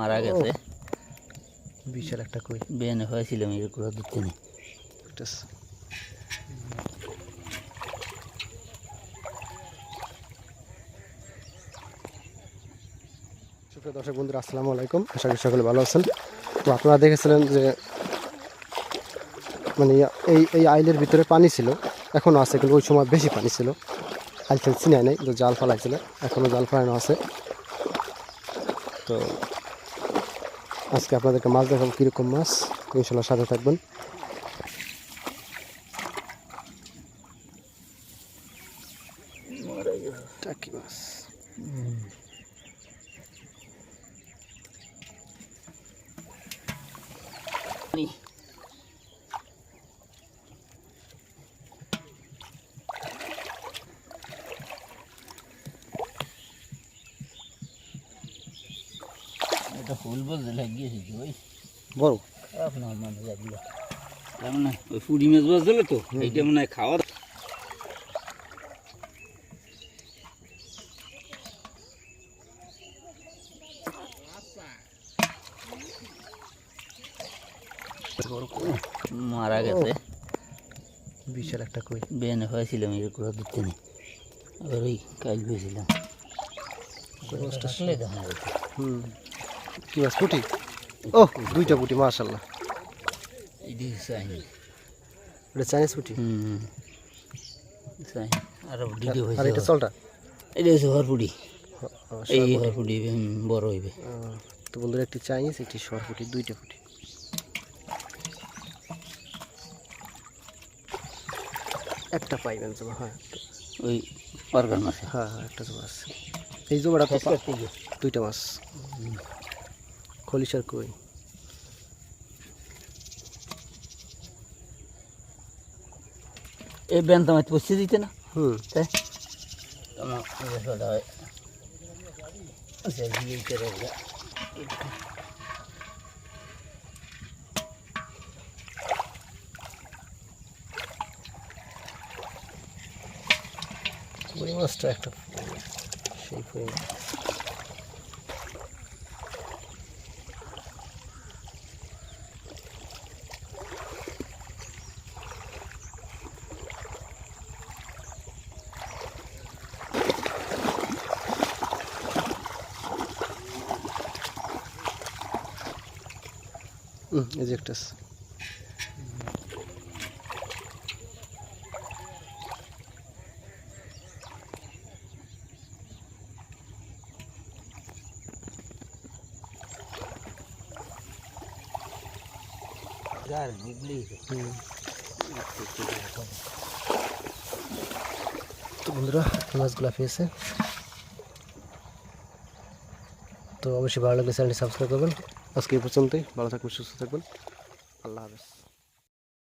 মারা গেছে। বিশাল একটা কই বেনে হয়েছিল এর গুলো দিতে নেই। সুপ্রিয় দর্শক বন্ধুরা, আসসালামু আলাইকুম। আশা করি সকলে ভালো আছেন। তো আপনারা দেখেছিলেন যে মানে এই আইলের ভিতরে পানি ছিল, এখনও আছে, কিন্তু ওই সময় বেশি পানি ছিল। আইল ফেল চিনায় নেই, তো জাল ফালাইছিল, এখনও জাল ফালানো আছে। তো আজকে আপনাদেরকে মাছ দেখাবো, কীরকম মাছ, ইনশাল্লাহ সাথে থাকবেন। টাকি মাছ, এটা ফুল বলতে লাগিয়েছি ওই বড় আপনার মানে যাবি তেমন না। ওই ফুড়ি মাছ বাজ দিলে তো এইটা মনে হয় খাওয়া মারা গেছে। বিশাল একটা কই বেনে হয়েছিলাম এর গুলো দিতে নেই। আবার ওই কাল পেয়েছিলাম। কি মাছ? পুঁটি। ও, দুইটা পুঁটি, মাশাআল্লাহ। এটা চাইনি, এটা চাইনিজ পুঁটি। চাইনি। আর ডিগে হয়েছে। আর এটা চলটা, এটা হচ্ছে হরপুটি। এই হরপুটি বড় হইবে। তো বন্ধুরা, একটি চাইনিজ, একটি শর পুঁটি, দুইটা পুঁটি। একটা পাইবেন জমা। হ্যাঁ, ওই অর্গান মাছ। হ্যাঁ হ্যাঁ, একটা জমা আছে। এই জমাটা তো দুইটা মাছ। খলিশার কই। এই ব্যান তোমার পৌঁছে দিতে না। তাই ওই মাছটা একটা সেই কই। এই যে একটা তো বন্ধুরা, মাছগুলা পেয়েছে। তো অবশ্যই ভালো লাগলে চ্যানেলটি সাবস্ক্রাইব করবেন। আজকে এই পর্যন্তই। ভালো থাকবেন, সুস্থ থাকবেন। আল্লাহ হাফেজ।